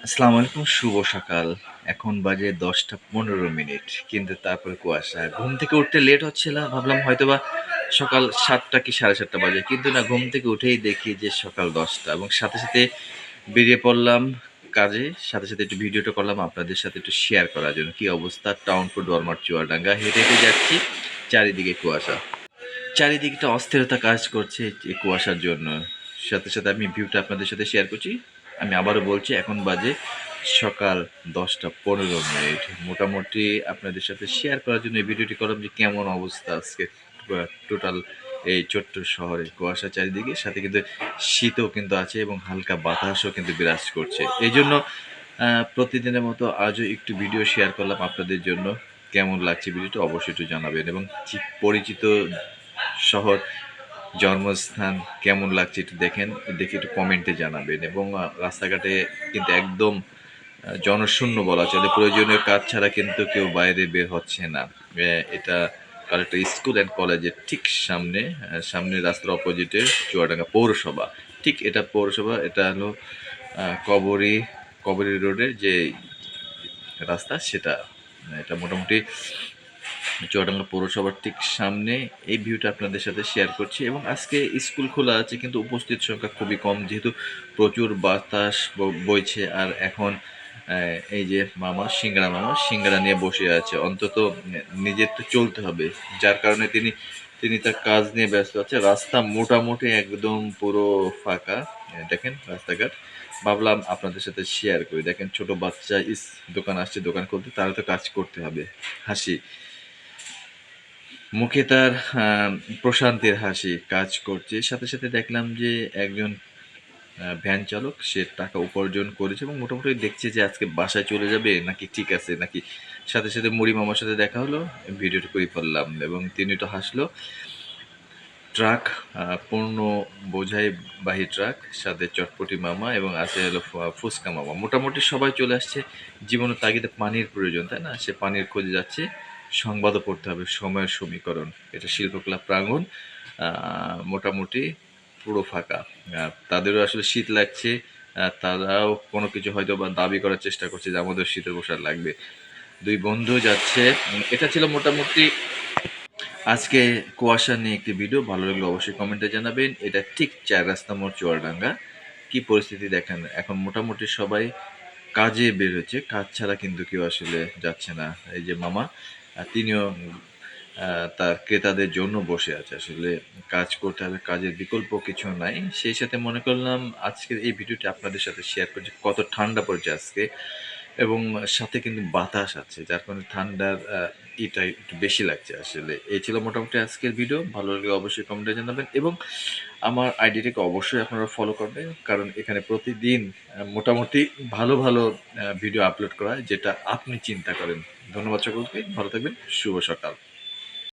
আসসালামু আলাইকুম, শুভ সকাল। এখন বাজে ১০টা ১৫ মিনিট। কিন্তু তারপরে কুয়াশা। ঘুম থেকে উঠতে লেট হচ্ছিল। ভাবলাম হয়তোবা সকাল ৭টা কি ৭:৩০ বাজে। কিন্তু না, ঘুম থেকে উঠেই দেখি যে সকাল ১০টা এবং সাথে বেরিয়ে পড়লাম কাজে। সাথে একটু ভিডিওটা করলাম আপনাদের সাথে একটু শেয়ার করার জন্য। কি অবস্থা? টাউন টু ডরমার চুয়াডাঙ্গা হেঁটে যাচ্ছি। চারিদিকে কুয়াশা। চারিদিকে একটা অস্থিরতা কাজ করছে এই কুয়াশার জন্য। সাথে আমি ভিউটা আপনাদের সাথে শেয়ার করছি। আমি আবারও বলছি, এখন বাজে সকাল ১০টা ১৫ মিনিট। মোটামুটি আপনাদের সাথে শেয়ার করার জন্য এই ভিডিওটি করলাম যে কেমন অবস্থা আজকে টোটাল এই ছোট্ট শহরে। কুয়াশা চারিদিকে, সাথে কিন্তু শীতও কিন্তু আছে এবং হালকা বাতাসও কিন্তু বিরাজ করছে। এই জন্য প্রতিদিনের মতো আজও একটু ভিডিও শেয়ার করলাম আপনাদের জন্য। কেমন লাগছে ভিডিওটা অবশ্যই একটু জানাবেন, এবং পরিচিত শহর, জন্মস্থান কেমন লাগছে একটু দেখে একটু কমেন্টে জানাবেন। এবং রাস্তাঘাটে কিন্তু একদম জনশূন্য বলা চলে। প্রয়োজনীয় কাজ ছাড়া কিন্তু কেউ বাইরে বের হচ্ছে না। এটা কালেক্টর স্কুল অ্যান্ড কলেজের ঠিক সামনে রাস্তার অপোজিটে চুয়াডাঙ্গা পৌরসভা। ঠিক এটা পৌরসভা, এটা হলো কবরী কবরী রোডের যে রাস্তা সেটা। এটা মোটামুটি চুয়াডাঙ্গা পৌরসভার ঠিক সামনে। এই ভিউটা আপনাদের সাথে শেয়ার করছি। এবং আজকে স্কুল খোলা আছে কিন্তু উপস্থিত সংখ্যা খুবই কম, যেহেতু প্রচুর বাতাস বইছে। আর এখন এই যে মামা সিঙ্গারা নিয়ে বসে আছে। অন্তত নিজের তো চলতে হবে, যার কারণে তিনি তার কাজ নিয়ে ব্যস্ত আছে। রাস্তা মোটামুটি একদম পুরো ফাঁকা। দেখেন রাস্তাঘাট। ভাবলাম আপনাদের সাথে শেয়ার করি। দেখেন ছোট বাচ্চা দোকান আসছে, দোকান খুলতে, তারা তো কাজ করতে হবে। হাসি মুখে তার প্রশান্তির হাসি কাজ করছে। সাথে দেখলাম যে একজন ভ্যান চালক, সে টাকা উপার্জন করেছে এবং মোটামুটি দেখছে যে আজকে বাসায় চলে যাবে নাকি ঠিক আছে নাকি। সাথে মুড়ি মামার সাথে দেখা হলো, ভিডিওটা করে ফেললাম এবং তিনি তো হাসলো। ট্রাক, পণ্য বোঝাই বাহী ট্রাক, সাথে চটপটি মামা এবং আছে হলো ফুচকা মামা। মোটামুটি সবাই চলে আসছে। জীবনের তাগিদে পানির প্রয়োজন, তাই না? সে পানির খোঁজে যাচ্ছে। সংবাদও পড়তে হবে, সময়ের সমীকরণ। এটা শিল্পকলা প্রাঙ্গণ। মোটামুটি পুরো ফাঁকা। তাদেরও আসলে শীত লাগছে। তারাও কোনো কিছু হয়তো বা দাবি করার চেষ্টা করছে যে আমাদের শীতের পোশাক লাগবে। দুই বন্ধু যাচ্ছে। এটা ছিল মোটামুটি আজকে কুয়াশা নিয়ে একটি ভিডিও। ভালো লাগলে অবশ্যই কমেন্টে জানাবেন। এটা ঠিক ৪ রাস্তা মোড় চুয়াডাঙ্গা। কি পরিস্থিতি দেখেন, এখন মোটামুটি সবাই কাজে বের হচ্ছে। কাজ ছাড়া কিন্তু কেউ আসলে যাচ্ছে না। এই যে মামা, তিনিও তার ক্রেতাদের জন্য বসে আছে। আসলে কাজ করতে হবে, কাজের বিকল্প কিছু নাই। সেই সাথে মনে করলাম আজকের এই ভিডিওটি আপনাদের সাথে শেয়ার করছি। কত ঠান্ডা পড়েছে আজকে, এবং সাথে কিন্তু বাতাস আছে, যার কারণে ঠান্ডার ইটা একটু বেশি লাগছে আসলে। এই ছিল মোটামুটি আজকের ভিডিও। ভালো লাগলে অবশ্যই কমেন্টে জানাবেন, এবং আমার আইডিটাকে অবশ্যই আপনারা ফলো করবেন, কারণ এখানে প্রতিদিন মোটামুটি ভালো ভিডিও আপলোড করা হয়, যেটা আপনি চিন্তা করেন। ধন্যবাদ সকলকে, ভালো থাকবেন, শুভ সকাল।